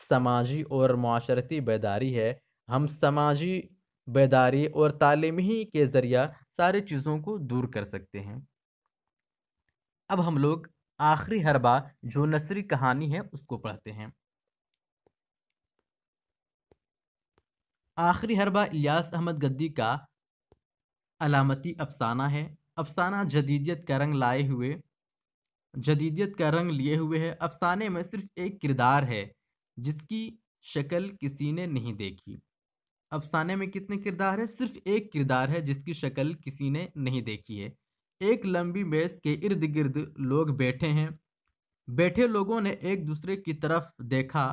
سماجی اور معاشرتی بیداری ہے۔ ہم سماجی بیداری اور تعلیم ہی کے ذریعہ سارے چیزوں کو دور کر سکتے ہیں۔ اب ہم لوگ آخری حربہ جو نثری کہانی ہے اس کو پڑھتے ہیں۔ آخری حربہ الیاس احمد گدی کا علامتی افسانہ ہے۔ افسانہ جدیدیت کا رنگ لیے ہوئے ہے۔ افسانے میں صرف ایک کردار ہے جس کی شکل کسی نے نہیں دیکھی۔ افسانے میں کتنے کردار ہیں؟ صرف ایک کردار ہے جس کی شکل کسی نے نہیں دیکھی ہے۔ ایک لمبی میز کے ارد گرد لوگ بیٹھے ہیں۔ بیٹھے لوگوں نے ایک دوسرے کی طرف دیکھا،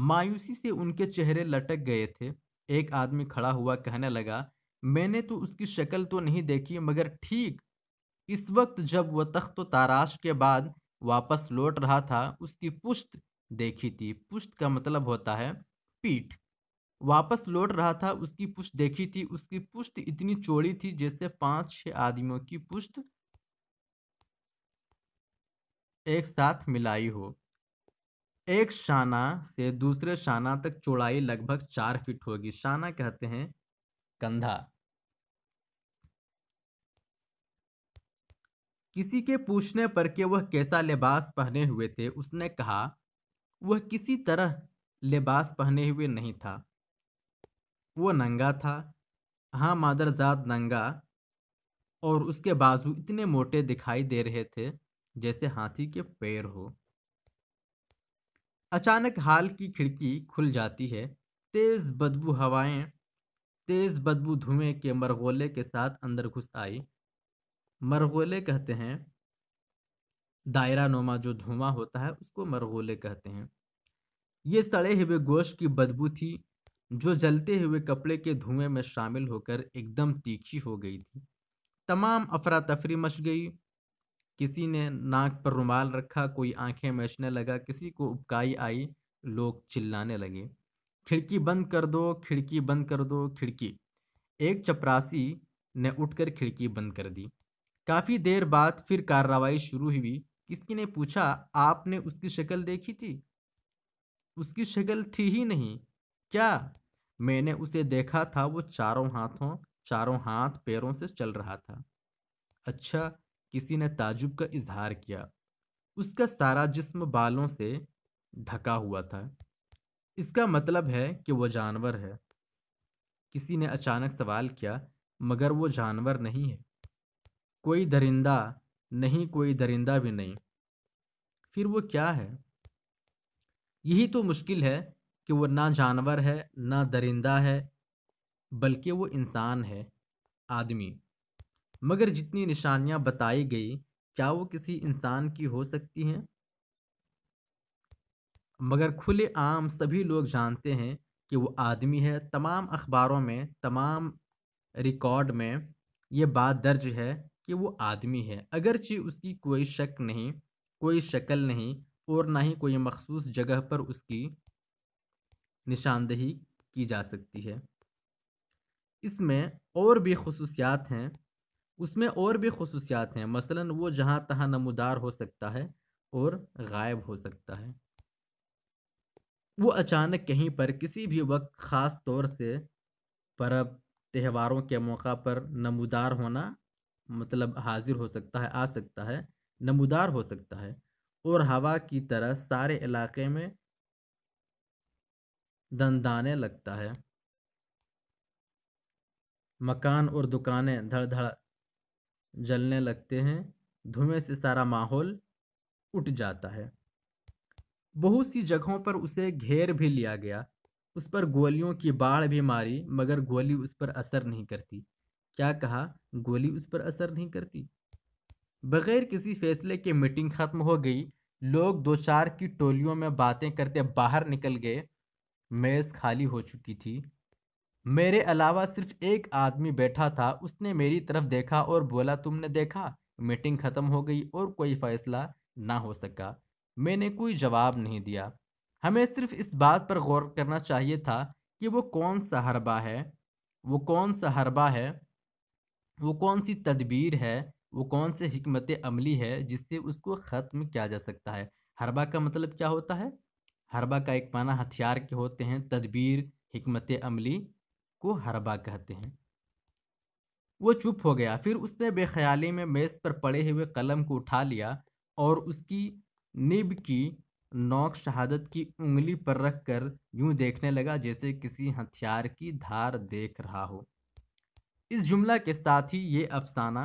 مایوسی سے ان کے چہرے لٹک گئے تھے۔ ایک آدمی کھڑا ہوا کہنے لگا، میں نے تو اس کی شکل تو نہیں دیکھی، مگر ٹھیک اس وقت جب وہ تخت و تاراش کے بعد واپس لوٹ رہا تھا اس کی پشت دیکھی تھی۔ پشت کا مطلب ہوتا ہے پیٹھ۔ واپس لوٹ رہا تھا اس کی پشت دیکھی تھی۔ اس کی پشت اتنی چوڑی تھی جیسے 5-6 آدمیوں کی پشت ایک ساتھ ملائی ہو۔ ایک شانہ سے دوسرے شانہ تک چوڑائی لگ بھگ 4 فٹ ہوگی۔ شانہ کہتے ہیں کندھا۔ کسی کے پوچھنے پر کہ وہ کیسا لباس پہنے ہوئے تھے، اس نے کہا وہ کسی طرح لباس پہنے ہوئے نہیں تھا، وہ ننگا تھا۔ ہاں مادرزاد ننگا، اور اس کے بازو اتنے موٹے دکھائی دے رہے تھے جیسے ہاتھی کے پیر ہو۔ اچانک ہال کی کھڑکی کھل جاتی ہے۔ تیز بدبو دھوئیں کے مرغولے کے ساتھ اندر گھس آئی۔ مرغولے کہتے ہیں دائرہ نما جو دھواں ہوتا ہے اس کو مرغولے کہتے ہیں۔ یہ سڑے ہوئے گوشت کی بدبو تھی جو جلتے ہوئے کپڑے کے دھوئیں میں شامل ہو کر ایک دم تیکھی ہو گئی تھی۔ تمام افراتفری مچ گئی۔ کسی نے ناک پر رومال رکھا، کوئی آنکھیں میچنے لگا، کسی کو ابکائی آئی، لوگ چلانے لگے، کھڑکی بند کر دو، کھڑکی بند کر دو، کھڑکی۔ ایک چپراسی نے اٹھ کر کھڑکی بند کر دی۔ کافی دیر بعد پھر کارروائی شروع ہوئی۔ کسی نے پوچھا، آپ نے اس کی شکل دیکھی تھی؟ اس کی شکل تھی ہی نہیں۔ کیا؟ میں نے اسے دیکھا تھا، وہ چاروں ہاتھ پیروں سے چل رہا تھا۔ اچھا، کسی نے تعجب کا اظہار کیا۔ اس کا سارا جسم بالوں سے ڈھکا ہوا تھا، اس کا مطلب ہے کہ وہ جانور ہے۔ کسی نے اچانک سوال کیا، مگر وہ جانور نہیں ہے، کوئی درندہ نہیں، کوئی درندہ بھی نہیں، پھر وہ کیا ہے؟ یہی تو مشکل ہے کہ وہ نہ جانور ہے نہ درندہ ہے، بلکہ وہ انسان ہے، آدمی۔ مگر جتنی نشانیاں بتائی گئی، کیا وہ کسی انسان کی ہو سکتی ہیں؟ مگر کھلے عام سبھی لوگ جانتے ہیں کہ وہ آدمی ہے۔ تمام اخباروں میں، تمام ریکارڈ میں یہ بات درج ہے کہ وہ آدمی ہے، اگرچہ اس کی کوئی شک نہیں، کوئی شکل نہیں، اور نہ ہی کوئی مخصوص جگہ پر اس کی نشاندہی کی جا سکتی ہے۔ اس میں اور بھی خصوصیات ہیں، مثلاً وہ جہاں تہاں نمودار ہو سکتا ہے اور غائب ہو سکتا ہے۔ وہ اچانک کہیں پر کسی بھی وقت، خاص طور سے پرب تہواروں کے موقع پر نمودار ہونا، مطلب حاضر ہو سکتا ہے، آ سکتا ہے، نمودار ہو سکتا ہے، اور ہوا کی طرح سارے علاقے میں دندانے لگتا ہے۔ مکان اور دکانیں دھڑ دھڑ جلنے لگتے ہیں، دھوئیں سے سارا ماحول اٹھ جاتا ہے۔ بہت سی جگہوں پر اسے گھیر بھی لیا گیا، اس پر گولیوں کی باڑھ بھی ماری، مگر گولی اس پر اثر نہیں کرتی۔ کیا کہا؟ گولی اس پر اثر نہیں کرتی۔ بغیر کسی فیصلے کے میٹنگ ختم ہو گئی۔ لوگ 2-4 کی ٹولیوں میں باتیں کرتے باہر نکل گئے۔ میز خالی ہو چکی تھی۔ میرے علاوہ صرف ایک آدمی بیٹھا تھا۔ اس نے میری طرف دیکھا اور بولا، تم نے دیکھا؟ میٹنگ ختم ہو گئی اور کوئی فیصلہ نہ ہو سکا۔ میں نے کوئی جواب نہیں دیا۔ ہمیں صرف اس بات پر غور کرنا چاہیے تھا کہ وہ کون سا حربہ ہے، وہ کون سی تدبیر ہے، وہ کون سے حکمت عملی ہے جس سے اس کو ختم کیا جا سکتا ہے۔ حربہ کا مطلب کیا ہوتا ہے؟ حربہ کا ایک معنی ہتھیار کے ہوتے ہیں، تدبیر، حکمت عملی کو حربہ کہتے ہیں۔ وہ چپ ہو گیا، پھر اس نے بے خیالی میں میز پر پڑے ہوئے قلم کو اٹھا لیا اور اس کی نب کی نوک شہادت کی انگلی پر رکھ کر یوں دیکھنے لگا جیسے کسی ہتھیار کی دھار دیکھ رہا ہو۔ اس جملہ کے ساتھ ہی یہ افسانہ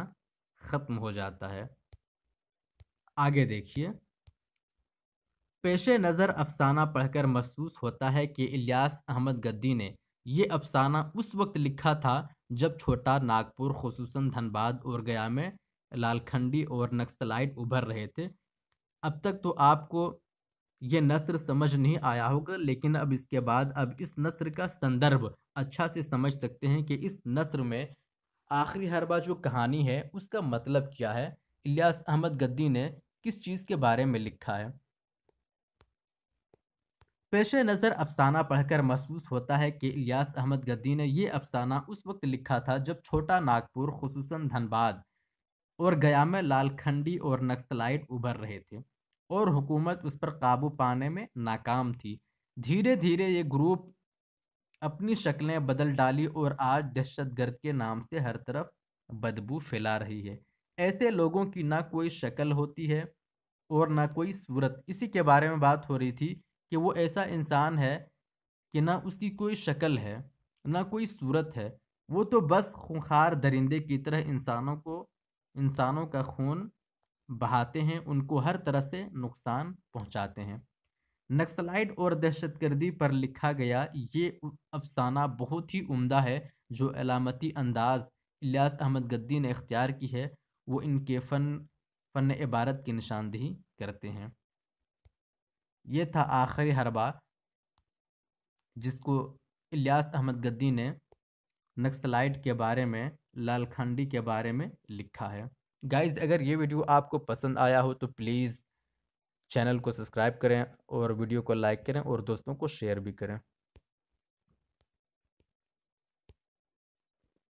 ختم ہو جاتا ہے۔ آگے دیکھیے، پیش نظر افسانہ پڑھ کر محسوس ہوتا ہے کہ الیاس احمد گدی نے یہ افسانہ اس وقت لکھا تھا جب چھوٹا ناگپور خصوصاً دھنباد اور گیا میں لالکھنڈی اور نکسلائٹ ابھر رہے تھے۔ اب تک تو آپ کو یہ نثر سمجھ نہیں آیا ہوگا، لیکن اب اس کے بعد اب اس نثر کا سندرب اچھا سے سمجھ سکتے ہیں کہ اس نثر میں آخری حربہ جو کہانی ہے اس کا مطلب کیا ہے، الیاس احمد گدی نے کس چیز کے بارے میں لکھا ہے۔ پیش نظر افسانہ پڑھ کر محسوس ہوتا ہے کہ الیاس احمد گدی نے یہ افسانہ اس وقت لکھا تھا جب چھوٹا ناگپور خصوصاً دھنباد اور گیا میں لالکھنڈی اور نکسلائٹ ابھر رہے تھے اور حکومت اس پر قابو پانے میں ناکام تھی۔ دھیرے دھیرے یہ گروپ اپنی شکلیں بدل ڈالی اور آج دہشت گرد کے نام سے ہر طرف بدبو پھیلا رہی ہے۔ ایسے لوگوں کی نہ کوئی شکل ہوتی ہے اور نہ کوئی صورت۔ اسی کے بارے میں بات ہو رہی تھی کہ وہ ایسا انسان ہے کہ نہ اس کی کوئی شکل ہے نہ کوئی صورت ہے، وہ تو بس خونخوار درندے کی طرح انسانوں کا خون بہاتے ہیں، ان کو ہر طرح سے نقصان پہنچاتے ہیں۔ نکسلائٹ اور دہشت گردی پر لکھا گیا یہ افسانہ بہت ہی عمدہ ہے۔ جو علامتی انداز الیاس احمد گدی نے اختیار کی ہے وہ ان کے فن عبارت کی نشاندہی کرتے ہیں۔ یہ تھا آخری حربہ جس کو الیاس احمد گدی نے نکسلائٹ کے بارے میں، لالکھنڈی کے بارے میں لکھا ہے۔ گائز، اگر یہ ویڈیو آپ کو پسند آیا ہو تو پلیز چینل کو سبسکرائب کریں اور ویڈیو کو لائک کریں اور دوستوں کو شیئر بھی کریں۔